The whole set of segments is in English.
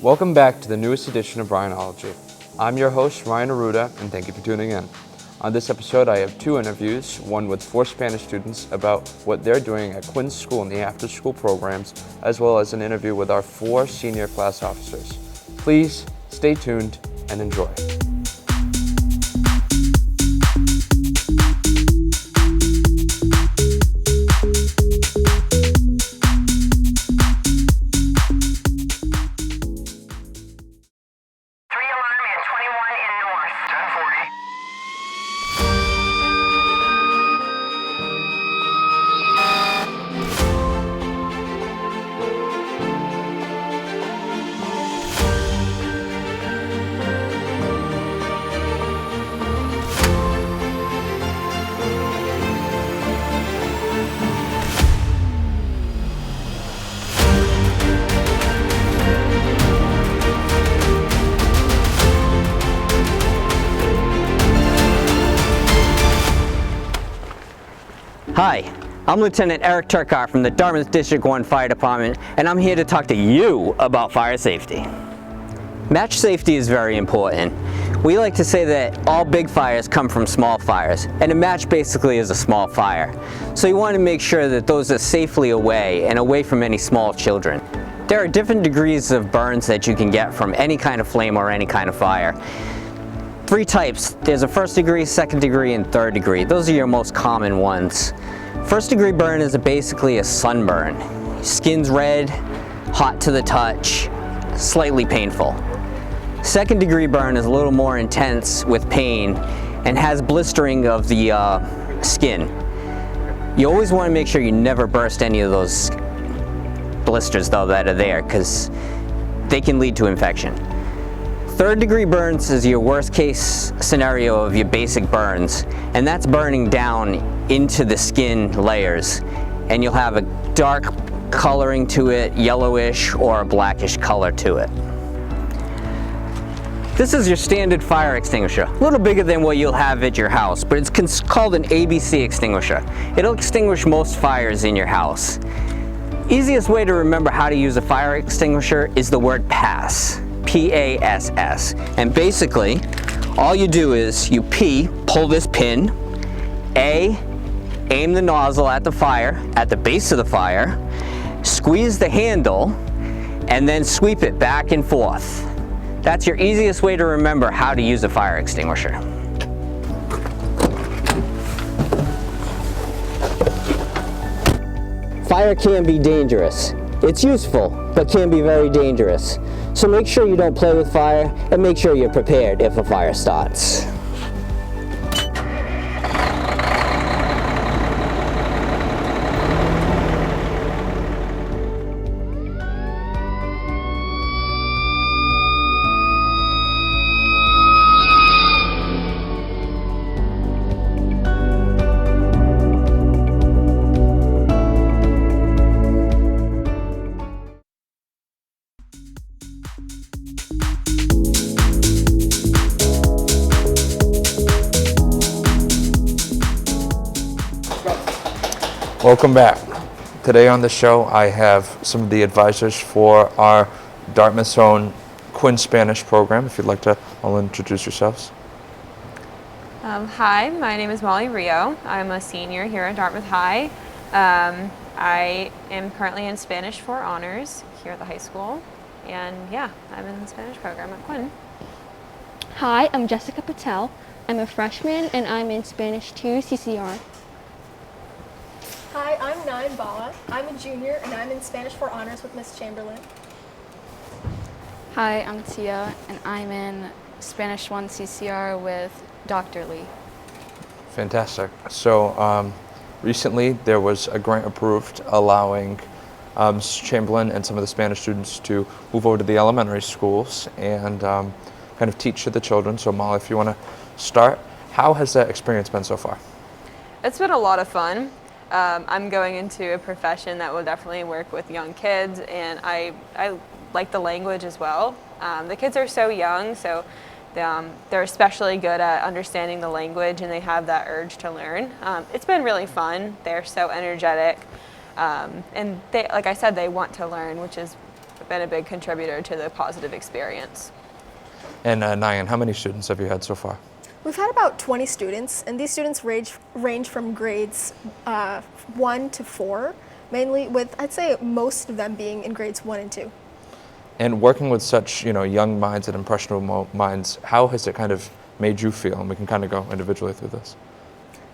Welcome back to the newest edition of Ryanology. I'm your host, Ryanology, and thank you for tuning in. On this episode, I have two interviews, one with 4 Spanish students about what they're doing at Quinn's school in the after-school programs, as well as an interview with our 4 senior class officers. Please stay tuned and enjoy. Hi, I'm Lieutenant Eric Turkar from the Dartmouth District 1 Fire Department, and I'm here to talk to you about fire safety. Match safety is very important. We like to say that all big fires come from small fires, and a match basically is a small fire. So you want to make sure that those are safely away and away from any small children. There are different degrees of burns that you can get from any kind of flame or any kind of fire. 3 types. There's a 1st degree, 2nd degree, and 3rd degree. Those are your most common ones. 1st degree burn is basically a sunburn. Skin's red, hot to the touch, slightly painful. 2nd degree burn is a little more intense with pain and has blistering of the skin. You always want to make sure you never burst any of those blisters though that are there, because they can lead to infection. 3rd degree burns is your worst case scenario of your basic burns, and that's burning down into the skin layers, and you'll have a dark coloring to it, yellowish or a blackish color to it. This is your standard fire extinguisher, a little bigger than what you'll have at your house, but it's called an ABC extinguisher. It'll extinguish most fires in your house. Easiest way to remember how to use a fire extinguisher is the word PASS. P-A-S-S. And basically, all you do is you pull this pin, A, aim the nozzle at the fire, at the base of the fire, squeeze the handle, and then sweep it back and forth. That's your easiest way to remember how to use a fire extinguisher. Fire can be dangerous. It's useful, but can be very dangerous. So make sure you don't play with fire, and make sure you're prepared if a fire starts. Welcome back. Today on the show, I have some of the advisors for our Dartmouth's own Quinn Spanish program. If you'd like to all introduce yourselves. Hi, my name is Molly Rio. I'm a senior here at Dartmouth High. I am currently in Spanish 4 honors here at the high school. And yeah, I'm in the Spanish program at Quinn. Hi, I'm Jessica Patel. I'm a freshman and I'm in Spanish 2 CCR. Hi, I'm Nain Bala. I'm a junior and I'm in Spanish 4 honors with Miss Chamberlain. Hi, I'm Tia and I'm in Spanish 1 CCR with Dr. Lee. Fantastic. So recently there was a grant approved allowing Ms. Chamberlain and some of the Spanish students to move over to the elementary schools and kind of teach to the children. So Molly, if you want to start, how has that experience been so far? It's been a lot of fun. I'm going into a profession that will definitely work with young kids, and I like the language as well. The kids are so young, so they're especially good at understanding the language, and they have that urge to learn. It's been really fun. They're so energetic, and they, like I said, they want to learn, which is been a big contributor to the positive experience. And Nyan, how many students have you had so far? We've had about 20 students, and these students range from grades 1 to 4, mainly with, I'd say, most of them being in grades 1 and 2. And working with such, young minds and impressionable minds, how has it kind of made you feel? And we can kind of go individually through this.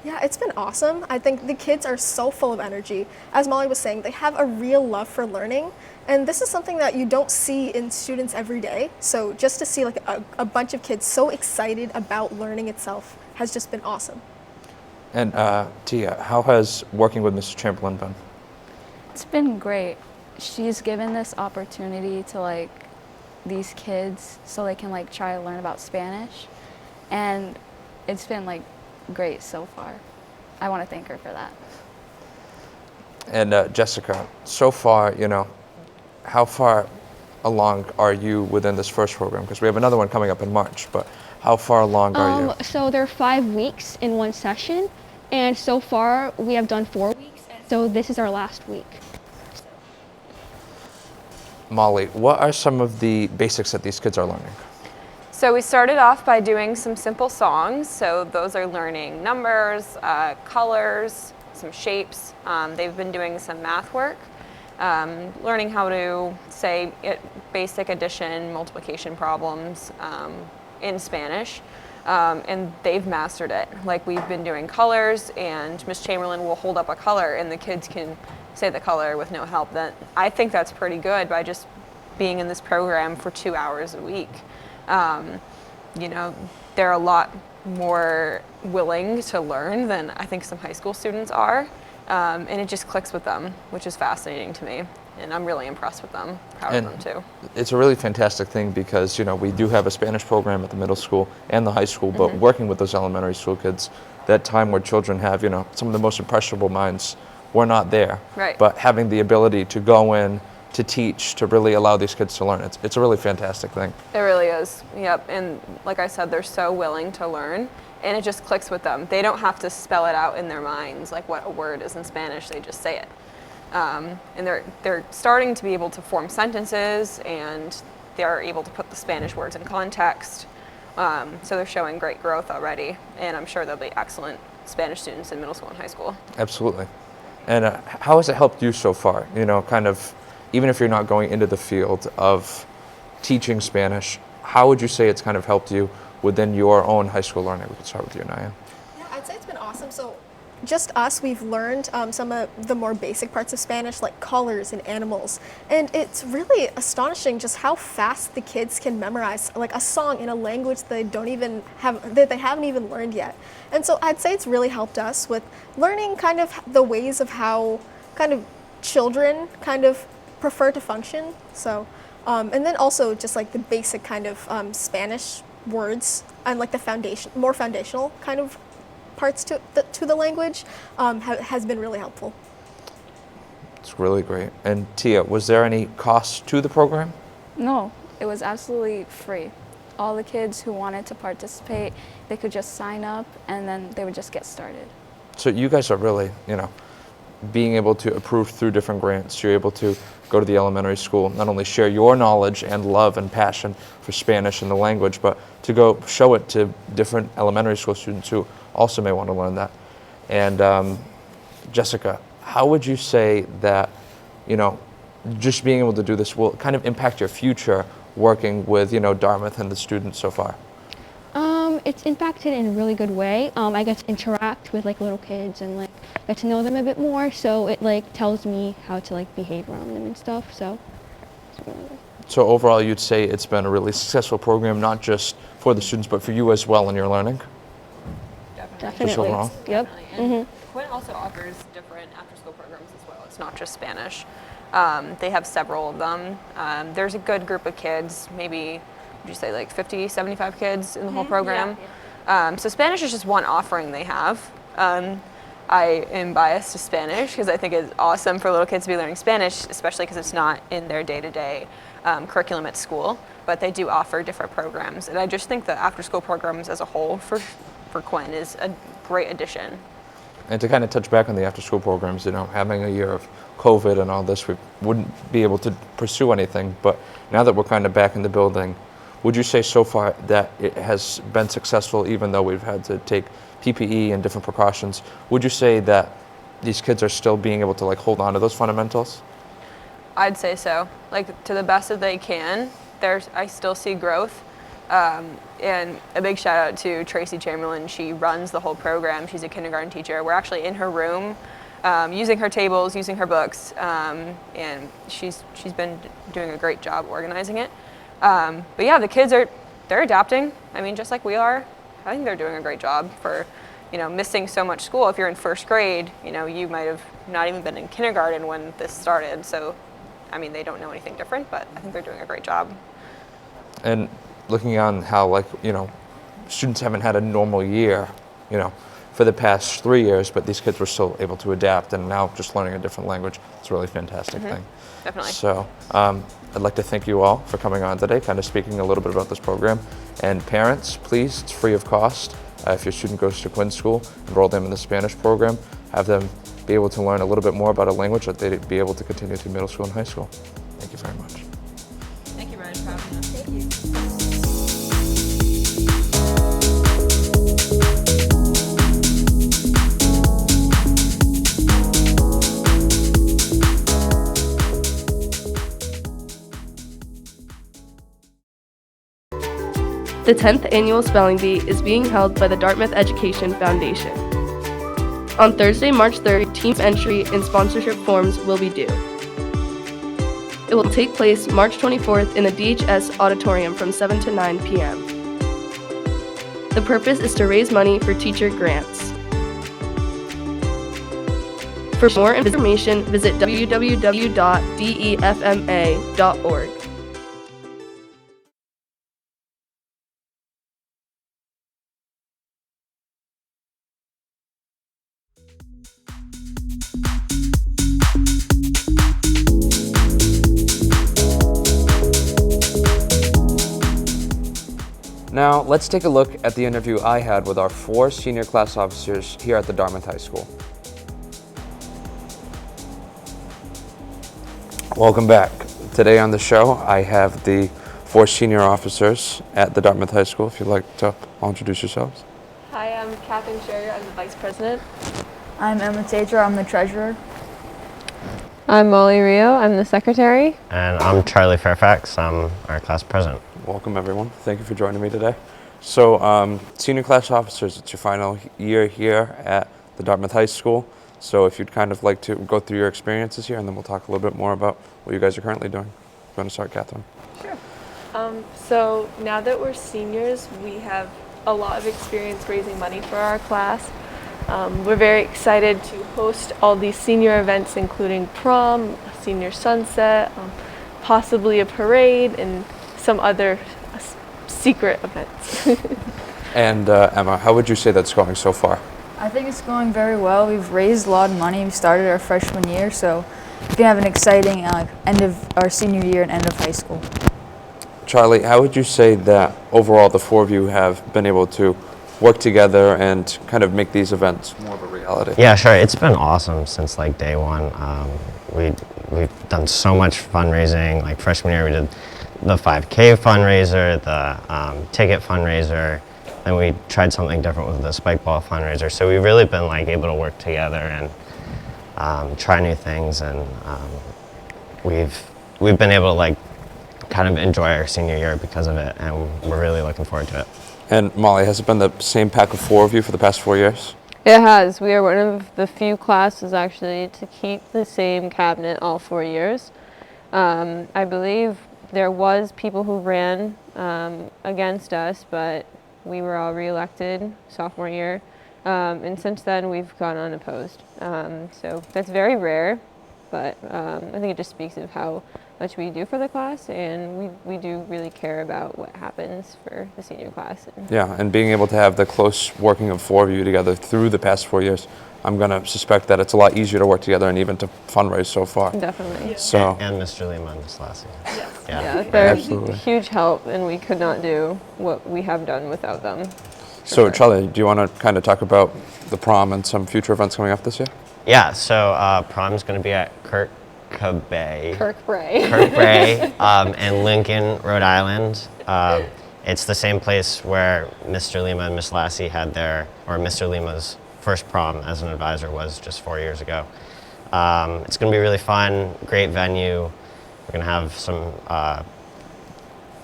Yeah, it's been awesome. I think the kids are so full of energy. As Molly was saying, they have a real love for learning, and this is something that you don't see in students every day. So just to see like a bunch of kids so excited about learning itself has just been awesome. And Tia, how has working with Mrs. Chamberlain been? It's been great. She's given this opportunity to like these kids so they can like try to learn about Spanish, and it's been like great so far. I want to thank her for that. And Jessica, so far, how far along are you within this first program? Because we have another one coming up in March, but how far along are you? So there are 5 weeks in one session, and so far we have done 4 weeks, and so this is our last week. Molly, what are some of the basics that these kids are learning? So we started off by doing some simple songs. So those are learning numbers, colors, some shapes. They've been doing some math work, learning how to say basic addition, multiplication problems in Spanish. And they've mastered it. Like we've been doing colors, and Miss Chamberlain will hold up a color and the kids can say the color with no help. I think that's pretty good by just being in this program for 2 hours a week. They're a lot more willing to learn than I think some high school students are. And it just clicks with them, which is fascinating to me. And I'm really impressed with them, proud of them too. It's a really fantastic thing because, we do have a Spanish program at the middle school and the high school, but working with those elementary school kids, that time where children have, some of the most impressionable minds, we're not there. Right. But having the ability to go in, to teach, to really allow these kids to learn, it's a really fantastic thing. It really is, yep. And like I said, they're so willing to learn, and it just clicks with them. They don't have to spell it out in their minds, like what a word is in Spanish, they just say it. And they're starting to be able to form sentences, and they're able to put the Spanish words in context. So they're showing great growth already, and I'm sure they'll be excellent Spanish students in middle school and high school. Absolutely. And how has it helped you so far? Kind of, even if you're not going into the field of teaching Spanish, how would you say it's kind of helped you within your own high school learning? We could start with you, Naya. Yeah, I'd say it's been awesome. So just us, we've learned some of the more basic parts of Spanish, like colors and animals. And it's really astonishing just how fast the kids can memorize like a song in a language they haven't even learned yet. And so I'd say it's really helped us with learning kind of the ways of how kind of children kind of prefer to function. So, and then also just like the basic kind of Spanish words and like the more foundational kind of parts to the language has been really helpful. It's really great. And Tia, was there any cost to the program? No, it was absolutely free. All the kids who wanted to participate, they could just sign up and then they would just get started. So you guys are really, being able to approve through different grants. You're able to go to the elementary school, not only share your knowledge and love and passion for Spanish and the language, but to go show it to different elementary school students who also may want to learn that. And Jessica, how would you say that, just being able to do this will kind of impact your future working with, Dartmouth and the students so far? It's impacted in a really good way. I get to interact with like little kids and like get to know them a bit more, so it like tells me how to like behave around them and stuff. So it's really good. So overall, you'd say it's been a really successful program, not just for the students, but for you as well in your learning? Definitely. overall? Yep. And Quinn also offers different after-school programs as well. It's not just Spanish. They have several of them. There's a good group of kids, maybe, would you say like 50, 75 kids in the whole program? So Spanish is just one offering they have. I am biased to Spanish because I think it's awesome for little kids to be learning Spanish, especially because it's not in their day-to-day curriculum at school, but they do offer different programs. And I just think the after-school programs as a whole for Quinn is a great addition. And to kind of touch back on the after-school programs, having a year of COVID and all this, we wouldn't be able to pursue anything. But now that we're kind of back in the building, would you say so far that it has been successful, even though we've had to take PPE and different precautions? Would you say that these kids are still being able to hold on to those fundamentals? I'd say so. To the best that they can. I still see growth. And a big shout out to Tracy Chamberlain. She runs the whole program. She's a kindergarten teacher. We're actually in her room, using her tables, using her books, and she's been doing a great job organizing it. But yeah, the kids they're adapting. I mean, just like we are. I think they're doing a great job for, missing so much school. If you're in first grade, you might have not even been in kindergarten when this started. So, I mean, they don't know anything different, but I think they're doing a great job. And looking on how, students haven't had a normal year, for the past 3 years, but these kids were still able to adapt, and now just learning a different language, it's a really fantastic thing. Definitely. So I'd like to thank you all for coming on today, kind of speaking a little bit about this program. And parents, please, it's free of cost. If your student goes to Quinn School, enroll them in the Spanish program, have them be able to learn a little bit more about a language that they'd be able to continue through middle school and high school. Thank you very much. Thank you, Ryan, for having us. Thank you. The 10th Annual Spelling Bee is being held by the Dartmouth Education Foundation. On Thursday, March 3rd, team entry and sponsorship forms will be due. It will take place March 24th in the DHS auditorium from 7 to 9 p.m. The purpose is to raise money for teacher grants. For more information, visit www.defma.org. Now, let's take a look at the interview I had with our 4 senior class officers here at the Dartmouth High School. Welcome back. Today on the show, I have the 4 senior officers at the Dartmouth High School. If you'd like to all introduce yourselves. Hi, I'm Catherine Sherrier. I'm the Vice President. I'm Emma Tadra, I'm the treasurer. I'm Molly Rio. I'm the Secretary. And I'm Charlie Fairfax. I'm our class president. Welcome, everyone. Thank you for joining me today. So, senior class officers, it's your final year here at the Dartmouth High School. So if you'd kind of like to go through your experiences here, and then we'll talk a little bit more about what you guys are currently doing. You want to start, Catherine? Sure. So now that we're seniors, we have a lot of experience raising money for our class. We're very excited to host all these senior events, including prom, senior sunset, possibly a parade, and some other secret events. And Emma, how would you say that's going so far? I think it's going very well. We've raised a lot of money. We started our freshman year, so we can have an exciting end of our senior year and end of high school. Charlie, how would you say that overall the 4 of you have been able to work together and kind of make these events more of a reality? Yeah, sure. It's been awesome since day one. We've done so much fundraising. Like freshman year, we did the 5K fundraiser, the ticket fundraiser, and we tried something different with the spike ball fundraiser. So we've really been able to work together and try new things, and we've been able to kind of enjoy our senior year because of it, and we're really looking forward to it. And Molly, has it been the same pack of 4 of you for the past 4 years? It has. We are one of the few classes actually to keep the same cabinet all 4 years. I believe there was people who ran against us, but we were all reelected sophomore year. And since then, we've gone unopposed. So that's very rare, but I think it just speaks of how much we do for the class, and we do really care about what happens for the senior class. Yeah, and being able to have the close working of 4 of you together through the past 4 years, I'm going to suspect that it's a lot easier to work together and even to fundraise so far. Definitely. So. And Mr. Lehman this last year. Yes. Yeah, they're absolutely. huge help, and we could not do what we have done without them. So sure. Charlie, do you want to kind of talk about the prom and some future events coming up this year? Yeah, so prom's going to be at Kirkbray. Kirkbray. In Lincoln, Rhode Island. It's the same place where Mr. Lima and Miss Lassie had or Mr. Lima's first prom as an advisor was just 4 years ago. It's going to be really fun, great venue. We're going to have some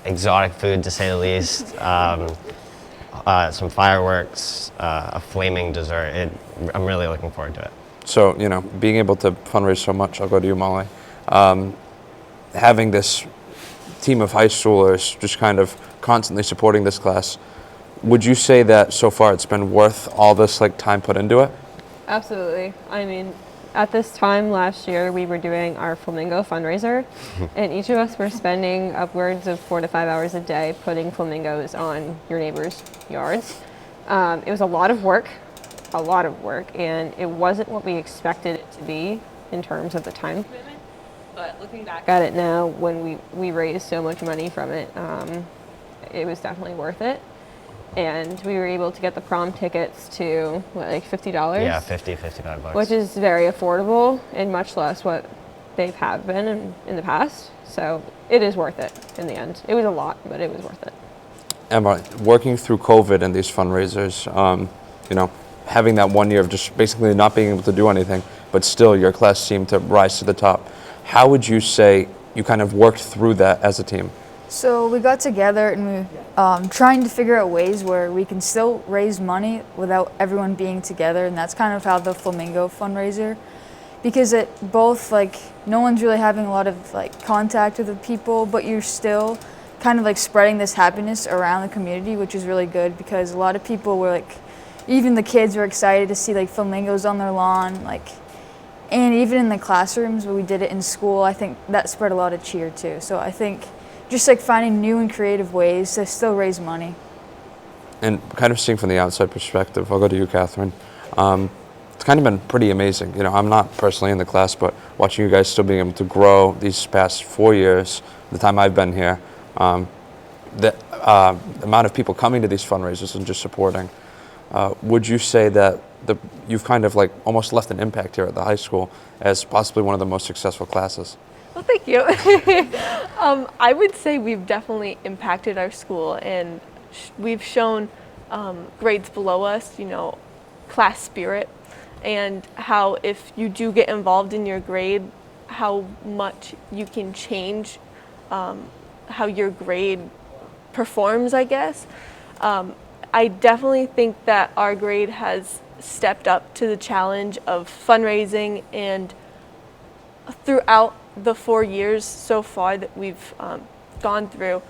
exotic food, to say the least, some fireworks, a flaming dessert. I'm really looking forward to it. So, being able to fundraise so much, I'll go to you, Molly. Having this team of high schoolers just kind of constantly supporting this class, would you say that so far it's been worth all this time put into it? Absolutely. I mean, at this time last year, we were doing our flamingo fundraiser, and each of us were spending upwards of 4 to 5 hours a day putting flamingos on your neighbors' yards. It was a lot of work, and it wasn't what we expected it to be in terms of the time commitment. But looking back at it now, when we raised so much money from it, it was definitely worth it. And we were able to get the prom tickets to, $50? Yeah, $55. Which is very affordable and much less what they have been in the past. So it is worth it in the end. It was a lot, but it was worth it. Emma, working through COVID and these fundraisers, having that 1 year of just basically not being able to do anything, but still your class seemed to rise to the top. How would you say you kind of worked through that as a team? So we got together and we trying to figure out ways where we can still raise money without everyone being together, and that's kind of how the Flamingo fundraiser, because it both no one's really having a lot of contact with the people, but you're still kind of spreading this happiness around the community, which is really good because a lot of people were even the kids were excited to see flamingos on their lawn, and even in the classrooms where we did it in school, I think that spread a lot of cheer too. So I think just finding new and creative ways to still raise money. And kind of seeing from the outside perspective, I'll go to you, Catherine. It's kind of been pretty amazing. I'm not personally in the class, but watching you guys still being able to grow these past 4 years, the time I've been here, the amount of people coming to these fundraisers and just supporting. Would you say that you've kind of almost left an impact here at the high school as possibly one of the most successful classes? Well, thank you. I would say we've definitely impacted our school, and we've shown grades below us, class spirit, and how if you do get involved in your grade, how much you can change how your grade performs, I guess. I definitely think that our grade has stepped up to the challenge of fundraising, and throughout the 4 years so far that we've gone through,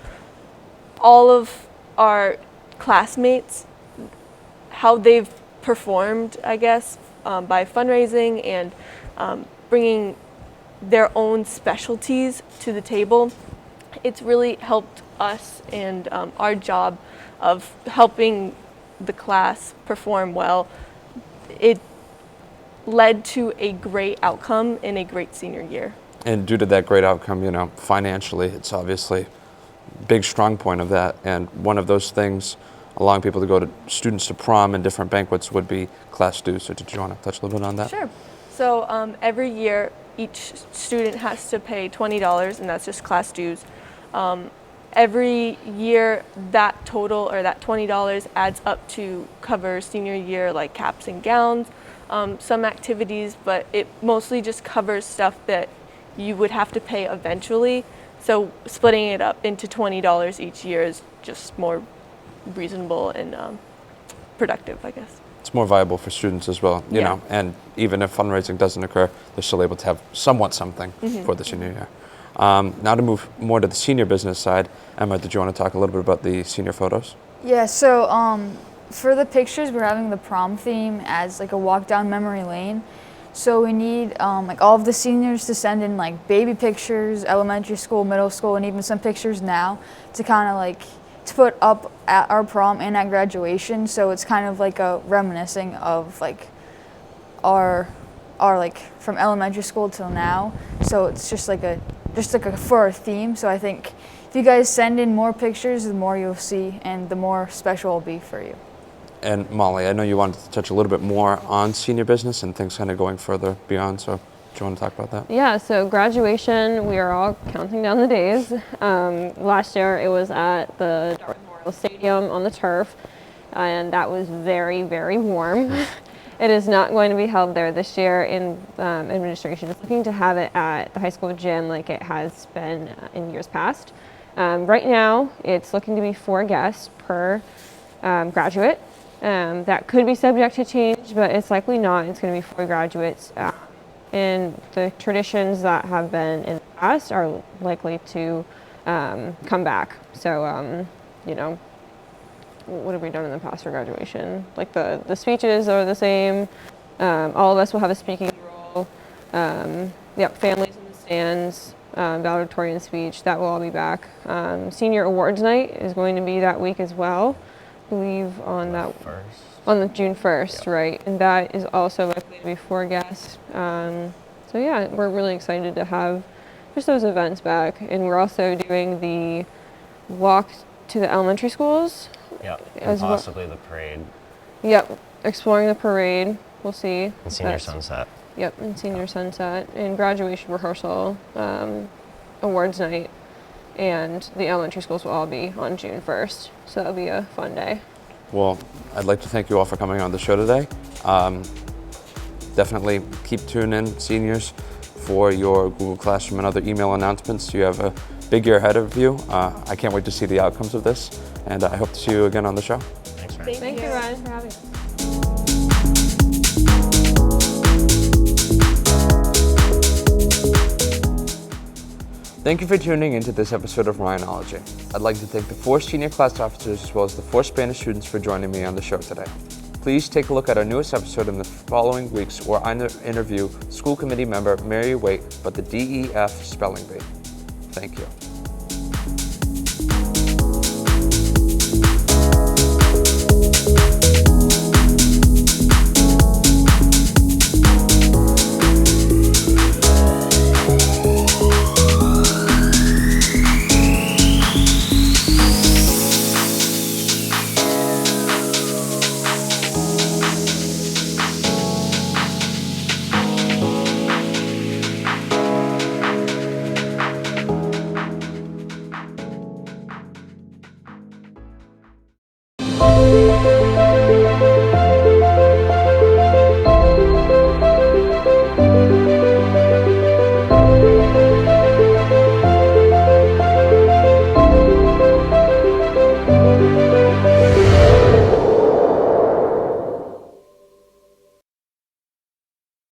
all of our classmates, how they've performed, I guess, by fundraising and bringing their own specialties to the table, it's really helped us and our job of helping the class perform well. It led to a great outcome in a great senior year. And due to that great outcome, financially, it's obviously a big strong point of that. And one of those things, allowing people to go to students to prom and different banquets would be class dues. So did you want to touch a little bit on that? Sure. So every year, each student has to pay $20, and that's just class dues. Every year, that total, or that $20, adds up to cover senior year, like caps and gowns, some activities, but it mostly just covers stuff that you would have to pay eventually. So splitting it up into $20 each year is just more reasonable and productive, I guess. It's more viable for students as well, you know, and even if fundraising doesn't occur, they're still able to have somewhat something for the senior year. Now to move more to the senior business side, Emma, did you want to talk a little bit about the senior photos? Yeah, so for the pictures, we're having the prom theme as a walk down memory lane. So we need all of the seniors to send in baby pictures, elementary school, middle school, and even some pictures now to kind of to put up at our prom and at graduation. So it's kind of a reminiscing of our from elementary school till now. So it's just for our theme. So I think if you guys send in more pictures, the more you'll see and the more special it'll be for you. And Molly, I know you wanted to touch a little bit more on senior business and things kind of going further beyond, so do you want to talk about that? Yeah, so graduation, we are all counting down the days. Last year it was at the Dartmouth Memorial Stadium on the turf, and that was very, very warm. It is not going to be held there this year, and administration is looking to have it at the high school gym like it has been in years past. Right now, it's looking to be 4 guests per graduate. That could be subject to change, but it's likely not. It's going to be 4 graduates. And the traditions that have been in the past are likely to come back. So, you know, what have we done in the past for graduation? Like the speeches are the same. All of us will have a speaking role. Yep, families in the stands, valedictorian speech, that will all be back. Senior awards night is going to be that week as well. I believe on the June 1st, yep. Right? And that is also likely to be 4 guests. So yeah, we're really excited to have just those events back. And we're also doing the walk to the elementary schools. Yep, and possibly the parade. Yep, exploring the parade, we'll see. And senior sunset. Yep, and senior sunset, and graduation rehearsal, awards night, and the elementary schools will all be on June 1st, so that'll be a fun day. Well, I'd like to thank you all for coming on the show today. Definitely keep tuning in, seniors, for your Google Classroom and other email announcements. You have a big year ahead of you. I can't wait to see the outcomes of this, and I hope to see you again on the show. Thanks, Ryan. Thank you, Ryan, for having us. Thank you for tuning into this episode of Ryanology. I'd like to thank the 4 senior class officers as well as the 4 Spanish students for joining me on the show today. Please take a look at our newest episode in the following weeks where I interview school committee member Mary Waite about the DEF spelling bee. Thank you.